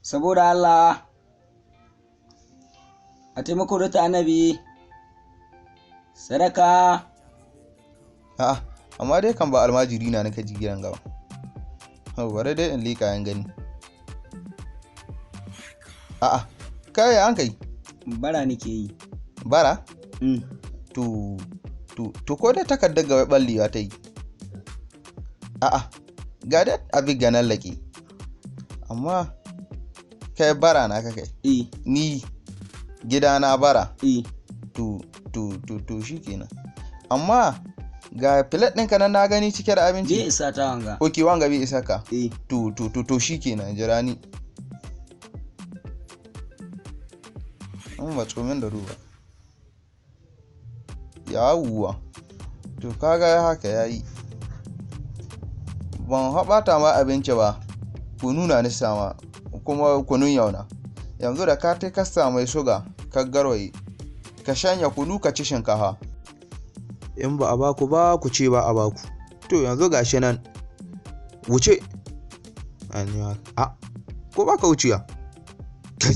saboda Allah a taimako da ta annabi sadaka. A'a, amma dai kan ba almajiri na naka ji gidan gaba. Bari dai in liƙa yan gani. A'a, kai an kai. Bara nake yi. Bara? To ko da takardar gaba ballewa ta yi. A'a, ga da abin ganan laƙi. Amma kai bara na kai. Ni gidana bara. To shikenan. Amma ga plate ɗinka nan na gani cike da abinci. Bai isa ta wanga. Ok, wanga bai isa ka. To shikenan, jira ni. An matso min da ruwa. Yawuwa. To kaga haka yayi. Ban haɓata ma abinci ba. Kunu na nisa ma kuma kunun yauna. Yanzu da ka tai kasta mai suga ka garwaye. Ka shanya kunu ka ci shinkafa. In ba a baku ba ku ce ba a baku. To yanzu gashi nan. Wuce. Ko ba ka wuciya? Kai